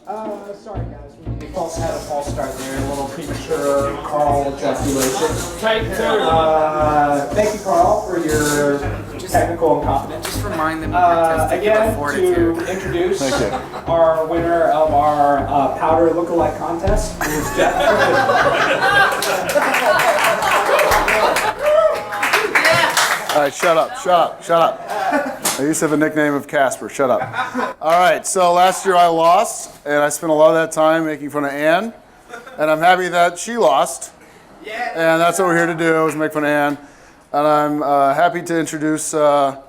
Sorry guys, we had a false start there, a little premature Carl ejaculation. Take two. Thank you, Carl, for your technical incompetence. Just remind them again, to introduce our winner of our powder look-alike contest, who is Jeff. All right, shut up. I used to have a nickname of Casper, shut up. All right, so last year I lost, and I spent a lot of that time making fun of Ann, and I'm happy that she lost, and that's what we're here to do, is make fun of Ann. And I'm happy to introduce her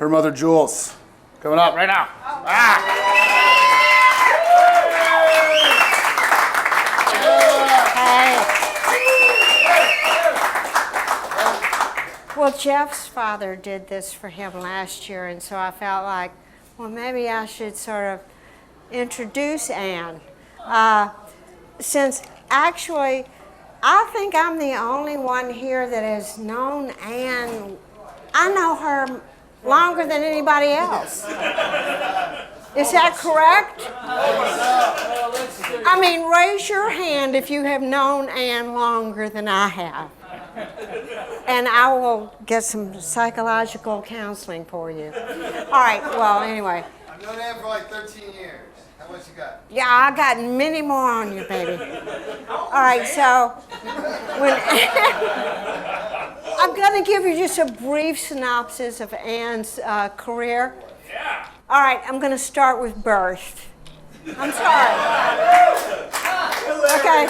mother, Jules, coming up right now. Well, Jeff's father did this for him last year, and so I felt like, well, maybe I should sort of introduce Ann. Since actually, I think I'm the only one here that has known Ann. I know her longer than anybody else. Is that correct? I mean, raise your hand if you have known Ann longer than I have. And I will get some psychological counseling for you. All right, well, anyway. I've known Ann for like 13 years. How much you got? Yeah, I got many more on you, baby. All right, so I'm going to give you just a brief synopsis of Ann's career. Yeah. All right, I'm going to start with birth. I'm sorry. Okay.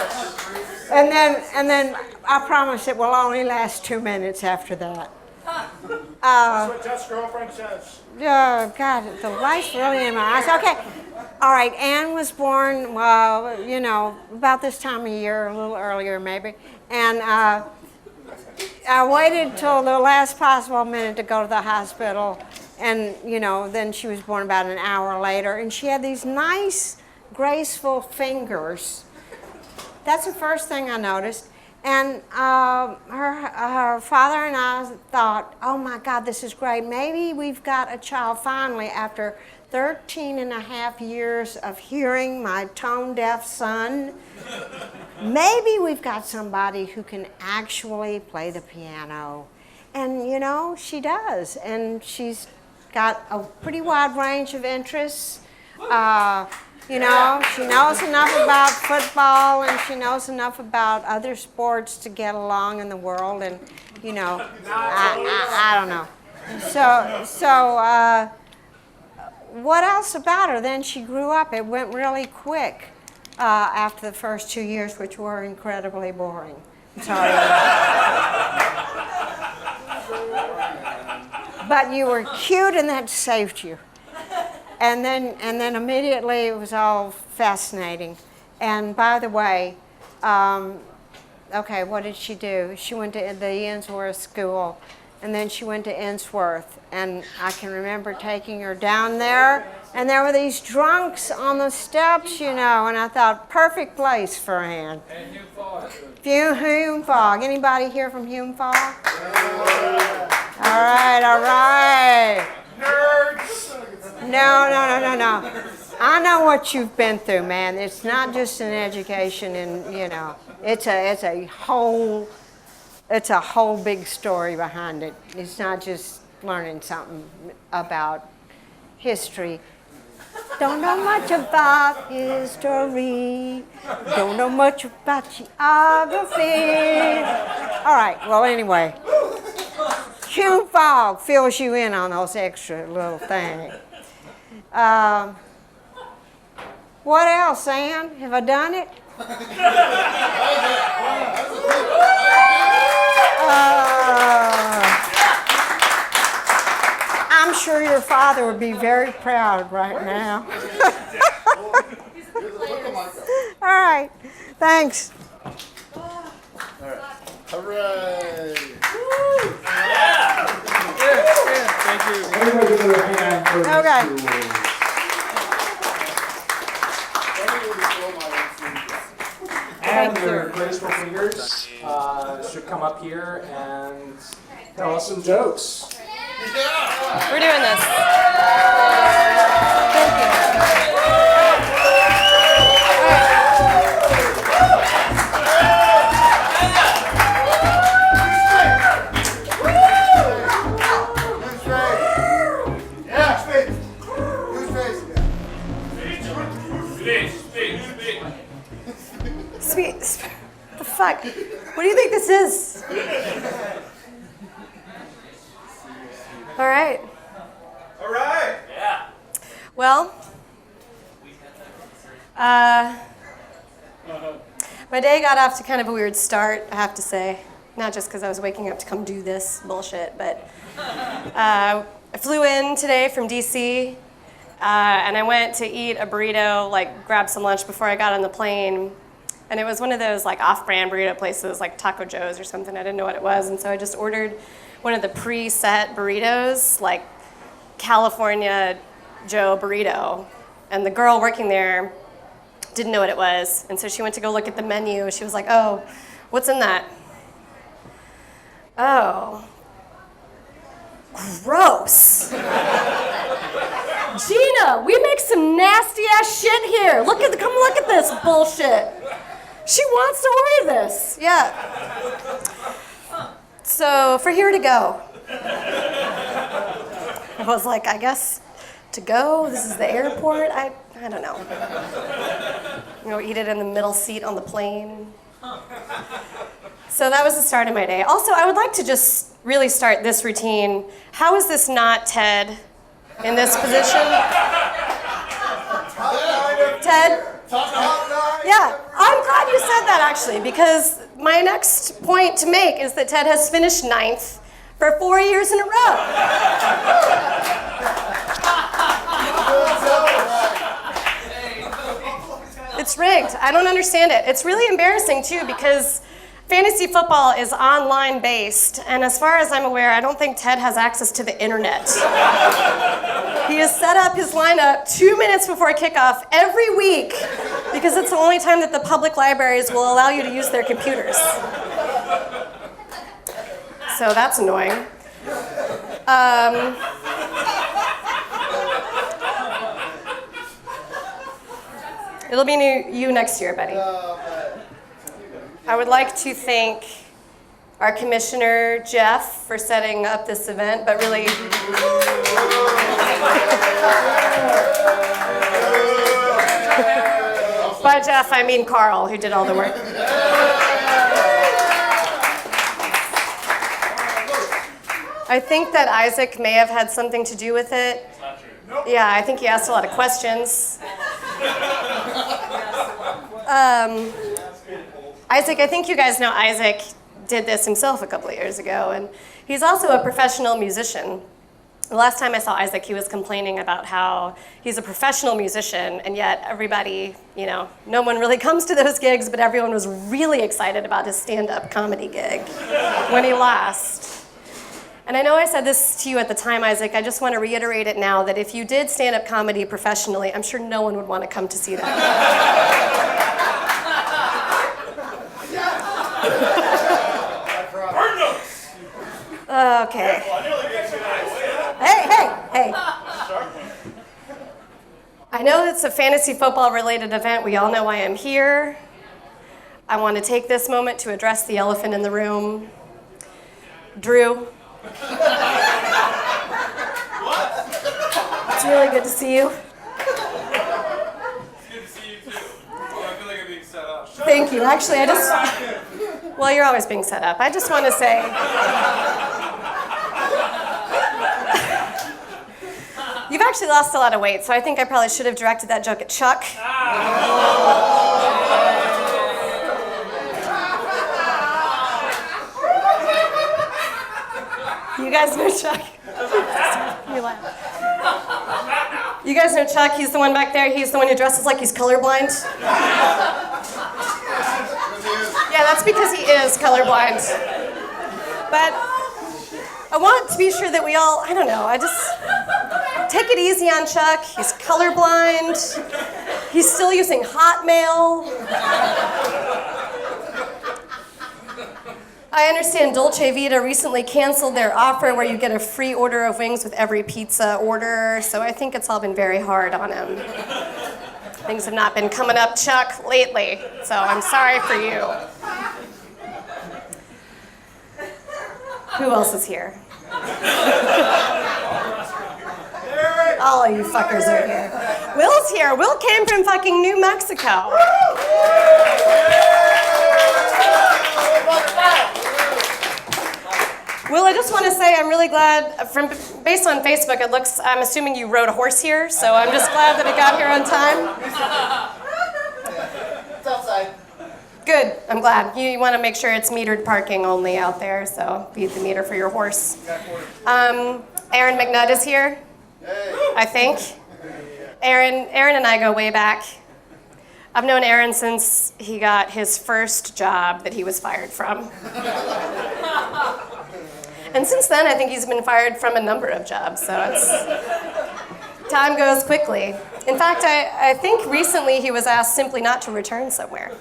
And then I promise it will only last 2 minutes after that. That's what Jeff's girlfriend says. Oh, God, the light's really in my eyes. Okay. All right, Ann was born, well, you know, about this time of year, a little earlier maybe. And I waited till the last possible minute to go to the hospital. And, you know, then she was born about an hour later. And she had these nice, graceful fingers. That's the first thing I noticed. And her father and I thought, oh my God, this is great. Maybe we've got a child finally after 13 and a half years of hearing my tone-deaf son. Maybe we've got somebody who can actually play the piano. And you know, she does. And she's got a pretty wide range of interests. You know, she knows enough about football and she knows enough about other sports to get along in the world, and you know, I don't know. So what else about her? Then she grew up. It went really quick after the first 2 years, which were incredibly boring. I'm sorry. But you were cute and that saved you. And then immediately it was all fascinating. And by the way, okay, what did she do? She went to the Ainsworth School, and then she went to Ainsworth. And I can remember taking her down there, and there were these drunks on the steps, you know, and I thought, perfect place for Ann. And Hume Fogg. Hume Fogg. Anybody here from Hume Fogg? Yeah. All right. Nerds! No. I know what you've been through, man. It's not just an education, and you know, it's a whole big story behind it. It's not just learning something about history. Don't know much about history. Don't know much about geography. All right. Well, anyway. Hume Fogg fills you in on those extra little things. What else, Ann? Have I done it? I'm sure your father would be very proud right now. All right. Thanks. All right. Hooray! Thank you. Everybody give her a hand for Okay. And their graceful fingers should come up here and tell us some jokes. We're doing this. Thank you. Speak. The fuck? What do you think this is? All right. All right. Well, my day got off to kind of a weird start, I have to say. Not just because I was waking up to come do this bullshit, but I flew in today from DC, and I went to eat a burrito, like grab some lunch before I got on the plane. And it was one of those like off-brand burrito places, like Taco Joe's or something. I didn't know what it was, and so I just ordered one of the pre-set burritos, like California Joe burrito. And the girl working there didn't know what it was, and so she went to go look at the menu. She was like, "Oh, what's in that?" Oh, gross. Gina, we make some nasty ass shit here. Come look at this bullshit. She wants to order this. Yeah. So for here to go. I was like, I guess to go. This is the airport. I don't know. Eat it in the middle seat on the plane. So that was the start of my day. Also, I would like to just really start this routine. How is this not Ted in this position? Ted? Yeah, I'm glad you said that actually, because my next point to make is that Ted has finished 9th for 4 years in a row. It's rigged. I don't understand it. It's really embarrassing too, because fantasy football is online based, and as far as I'm aware, I don't think Ted has access to the internet. He has set up his lineup 2 minutes before kickoff every week because it's the only time that the public libraries will allow you to use their computers. So that's annoying. It'll be you next year, buddy. I would like to thank our commissioner, Jeff, for setting up this event, but really... By Jeff, I mean Carl, who did all the work. I think that Isaac may have had something to do with it. It's not true. Nope. Yeah, I think he asked a lot of questions. Isaac, I think you guys know Isaac did this himself a couple of years ago, and he's also a professional musician. The last time I saw Isaac, he was complaining about how he's a professional musician, and yet everybody, no one really comes to those gigs, but everyone was really excited about his stand-up comedy gig when he lost. And I know I said this to you at the time, Isaac. I just want to reiterate it now, that if you did stand-up comedy professionally, I'm sure no one would want to come to see that. Okay. Hey. I know it's a fantasy football related event. We all know why I'm here. I want to take this moment to address the elephant in the room. Drew. It's really good to see you. It's good to see you too. I feel like I'm being set up. Thank you. Actually, well, you're always being set up. I just want to say, you've actually lost a lot of weight, so I think I probably should have directed that joke at Chuck. You guys know Chuck? You laugh. You guys know Chuck? He's the one back there. He's the one who dresses like he's colorblind. Yeah, that's because he is colorblind. But I want to be sure that we all, I don't know, I just take it easy on Chuck. He's colorblind. He's still using Hotmail. I understand Dolce Vita recently canceled their offer where you get a free order of wings with every pizza order, so I think it's all been very hard on him. Things have not been coming up, Chuck, lately, so I'm sorry for you. Who else is here? all of you fuckers are here. Will's here. Will came from fucking New Mexico. Will, I just want to say I'm really glad, based on Facebook, I'm assuming you rode a horse here, so I'm just glad that it got here on time. It's outside. Good, I'm glad. You want to make sure it's metered parking only out there, so beat the meter for your horse. Aaron McNutt is here, I think. Aaron and I go way back. I've known Aaron since he got his first job that he was fired from. And since then, I think he's been fired from a number of jobs, so time goes quickly. In fact, I think recently he was asked simply not to return somewhere.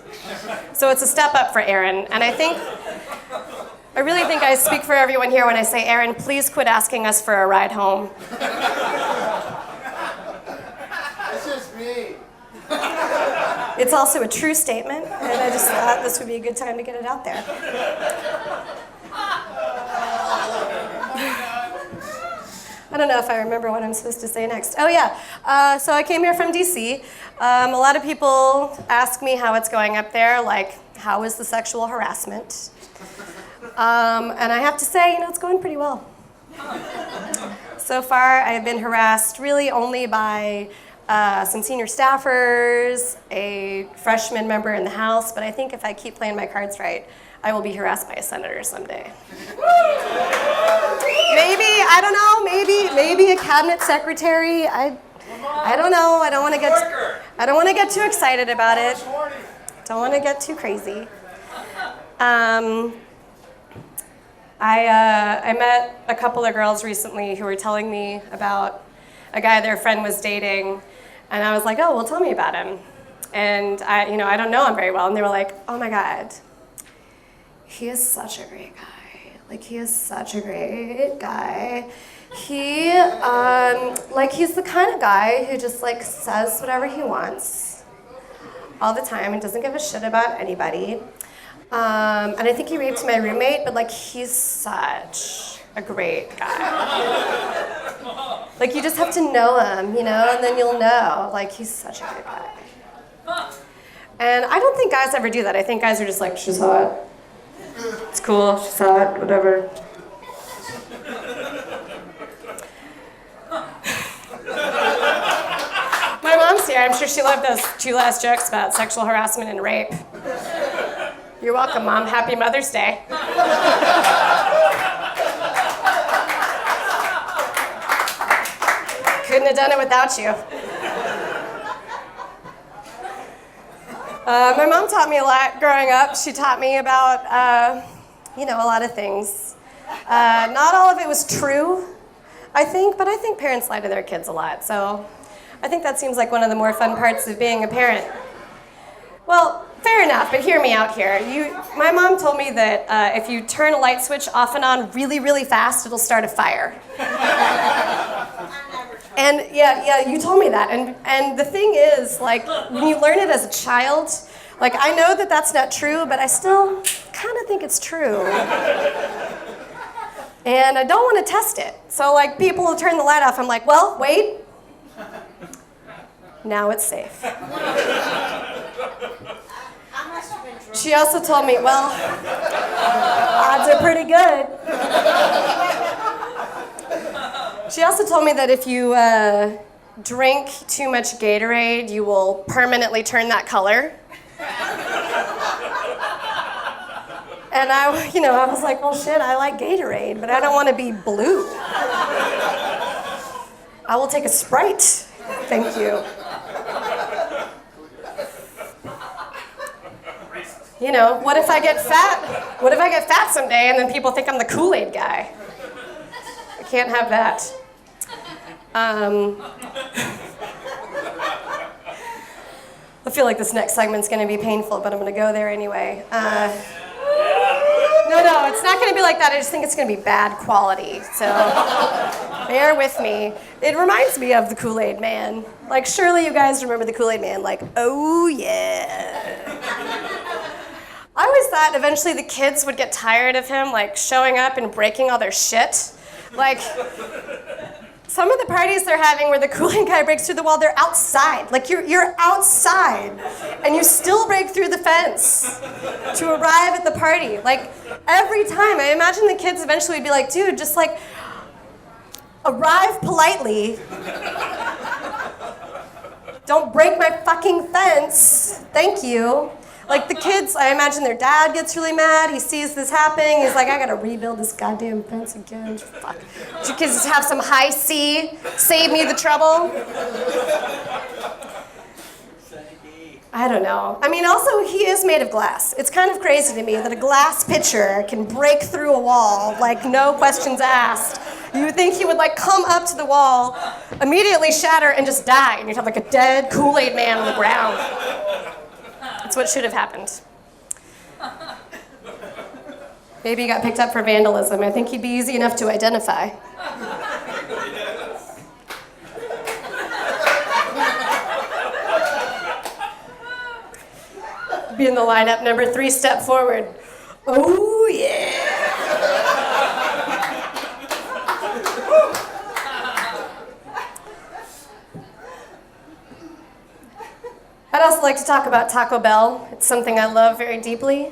So it's a step up for Aaron, and I really think I speak for everyone here when I say, Aaron, please quit asking us for a ride home. It's just me. It's also a true statement, and I just thought this would be a good time to get it out there. I don't know if I remember what I'm supposed to say next. Oh yeah, so I came here from DC. A lot of people ask me how it's going up there, like how is the sexual harassment? And I have to say, it's going pretty well. So far, I've been harassed really only by some senior staffers, a freshman member in the House, but I think if I keep playing my cards right, I will be harassed by a senator someday. Maybe, I don't know, maybe a cabinet secretary. I don't know. I don't want to get too excited about it. Don't want to get too crazy. I met a couple of girls recently who were telling me about a guy their friend was dating, and I was like, oh, well, tell me about him. And I don't know him very well, and they were like, oh my God, he is such a great guy. Like, he is such a great guy. He, he's the kind of guy who just, says whatever he wants all the time and doesn't give a shit about anybody. And I think he raped my roommate, but, he's such a great guy. You just have to know him, and then you'll know. He's such a great guy. And I don't think guys ever do that. I think guys are just like, she's hot. It's cool, she's hot, whatever. My mom's here. I'm sure she loved those 2 last jokes about sexual harassment and rape. You're welcome, Mom. Happy Mother's Day. Couldn't have done it without you. My mom taught me a lot growing up. She taught me about, a lot of things. Not all of it was true, I think, but I think parents lie to their kids a lot. So I think that seems like one of the more fun parts of being a parent. Well, fair enough, but hear me out here. My mom told me that if you turn a light switch off and on really, really fast, it'll start a fire. And yeah, you told me that. And the thing is, when you learn it as a child, I know that that's not true, but I still kind of think it's true. And I don't want to test it. So, people will turn the light off. I'm like, well, wait. Now it's safe. She also told me, well, odds are pretty good. She also told me that if you drink too much Gatorade, you will permanently turn that color. And I was like, well, shit, I like Gatorade, but I don't want to be blue. I will take a Sprite. Thank you. What if I get fat? What if I get fat someday and then people think I'm the Kool-Aid guy? I can't have that. I feel like this next segment's going to be painful, but I'm going to go there anyway. No, it's not going to be like that. I just think it's going to be bad quality. So bear with me. It reminds me of the Kool-Aid Man. Surely you guys remember the Kool-Aid Man. Oh yeah. I always thought eventually the kids would get tired of him, showing up and breaking all their shit. some of the parties they're having where the Kool-Aid guy breaks through the wall, they're outside. Like you're outside and you still break through the fence to arrive at the party. Like every time, I imagine the kids eventually would be like, dude, just like arrive politely. Don't break my fucking fence. Thank you. Like the kids, I imagine their dad gets really mad. He sees this happening. He's like, I gotta rebuild this goddamn fence again. Fuck. Did you kids have some high C? Save me the trouble? I don't know. I mean, also, he is made of glass. It's kind of crazy to me that a glass pitcher can break through a wall, like no questions asked. You would think he would like come up to the wall, immediately shatter, and just die. And you'd have like a dead Kool-Aid man on the ground. That's what should have happened. Maybe he got picked up for vandalism. I think he'd be easy enough to identify. Be in the lineup, number 3, step forward. Oh, yeah. I'd also like to talk about Taco Bell. It's something I love very deeply.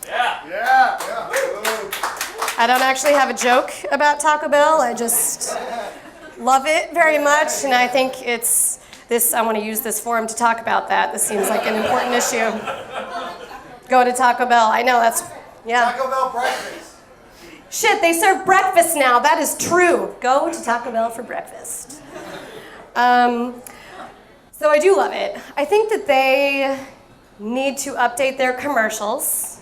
Yeah. I don't actually have a joke about Taco Bell. I just love it very much, and I think it's this. I want to use this forum to talk about that. This seems like an important issue. Go to Taco Bell. I know that's Taco Bell breakfast. Shit, they serve breakfast now. That is true. Go to Taco Bell for breakfast. So I do love it. I think that they need to update their commercials.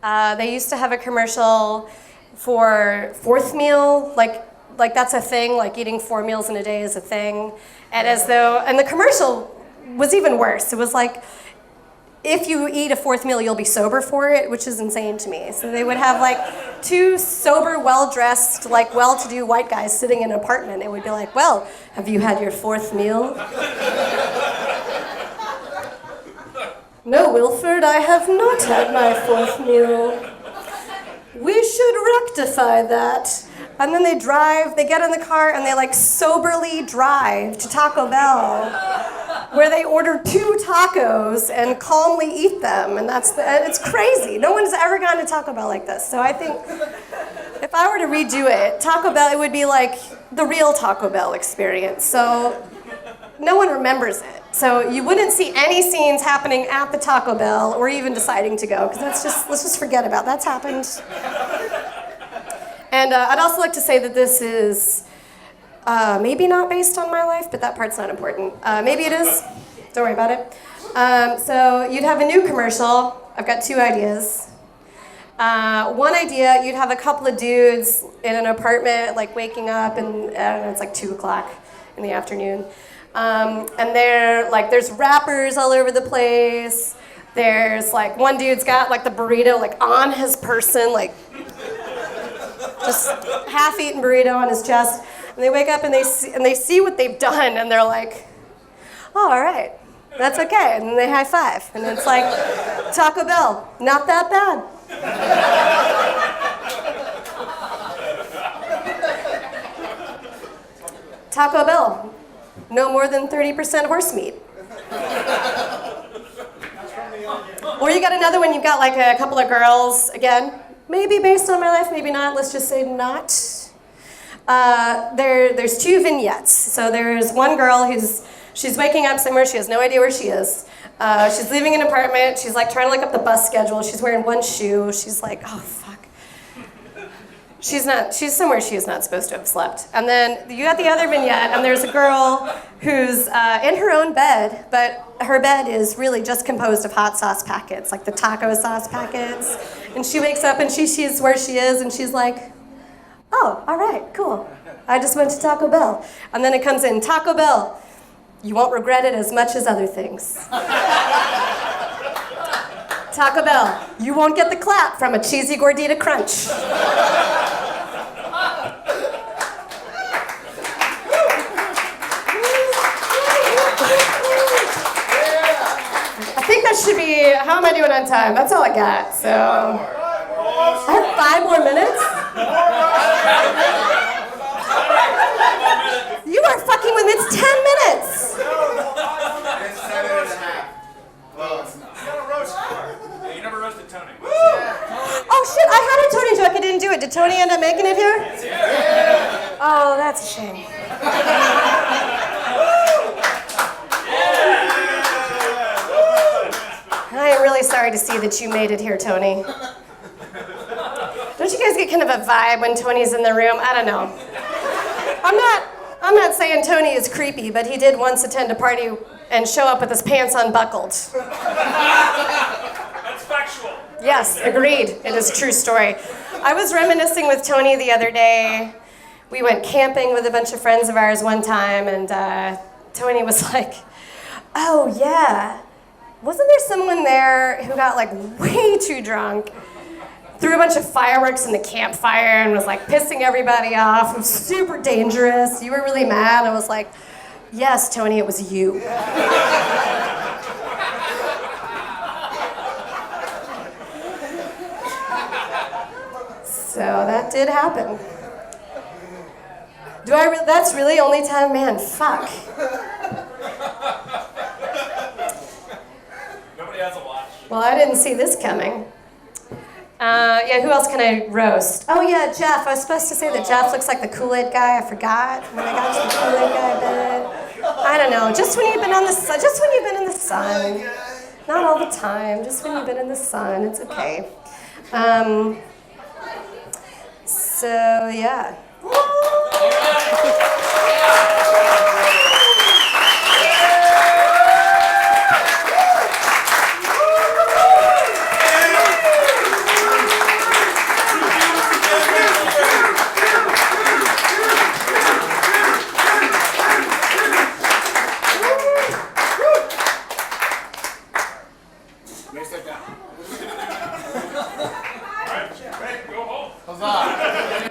They used to have a commercial for fourth meal, like that's a thing, like eating 4 meals in a day is a thing. And the commercial was even worse. It was like, if you eat a 4th meal, you'll be sober for it, which is insane to me. So they would have like 2 sober, well-dressed, like well-to-do white guys sitting in an apartment. It would be like, well, have you had your 4th meal? No, Wilford, I have not had my 4th meal. We should rectify that. And then they get in the car and they like soberly drive to Taco Bell, where they order 2 tacos and calmly eat them. And it's crazy. No one's ever gone to Taco Bell like this. So I think if I were to redo it, Taco Bell, it would be like the real Taco Bell experience. So no one remembers it. So you wouldn't see any scenes happening at the Taco Bell or even deciding to go, because let's just forget about that's happened. And I'd also like to say that this is maybe not based on my life, but that part's not important. Maybe it is. Don't worry about it. So you'd have a new commercial. I've got 2 ideas. One idea, you'd have a couple of dudes in an apartment, like waking up, and I don't know, it's like 2 o'clock in the afternoon. And there's wrappers all over the place. There's like one dude's got like the burrito like on his person, like just half-eaten burrito on his chest. And they wake up and they see what they've done, and they're like, oh, all right, that's okay. And then they high five, and it's like, Taco Bell, not that bad. Taco Bell, no more than 30% horse meat. Or you got another one, you've got like a couple of girls, again, maybe based on my life, maybe not, let's just say not. There's 2 vignettes. So there's one girl she's waking up somewhere, she has no idea where she is. She's leaving an apartment, she's like trying to look up the bus schedule, she's wearing one shoe, she's like, oh fuck. She's somewhere she is not supposed to have slept. And then you got the other vignette, and there's a girl who's in her own bed, but her bed is really just composed of hot sauce packets, like the taco sauce packets. And she wakes up and she sees where she is, and she's like, oh, all right, cool. I just went to Taco Bell. And then it comes in, Taco Bell, you won't regret it as much as other things. Taco Bell, you won't get the clap from a cheesy gordita crunch. I think that should be, how am I doing on time? That's all I got, so. I have 5 more minutes? You are fucking with me. It's 10 minutes. It's 7.5. Well, it's not. Yeah, you never roasted Tony. Oh shit, I had a Tony joke. I didn't do it. Did Tony end up making it here? Oh, that's a shame. I am really sorry to see that you made it here, Tony. Don't you guys get kind of a vibe when Tony's in the room? I don't know. I'm not saying Tony is creepy, but he did once attend a party and show up with his pants unbuckled. That's factual. Yes, agreed. It is a true story. I was reminiscing with Tony the other day. We went camping with a bunch of friends of ours one time, and Tony was like, oh yeah, wasn't there someone there who got like way too drunk, threw a bunch of fireworks in the campfire and was like pissing everybody off? It was super dangerous. You were really mad. I was like, yes, Tony, it was you. So that did happen. That's really only 10? Man, fuck. Nobody has a watch. Well, I didn't see this coming. Yeah, who else can I roast? Oh yeah, Jeff. I was supposed to say that Jeff looks like the Kool-Aid guy. I forgot when I got to the Kool-Aid guy bit. I don't know. Just when you've been on the sun. Just when you've been in the sun. Not all the time. Just when you've been in the sun. It's okay. So yeah. Alright, go home. Huzzah.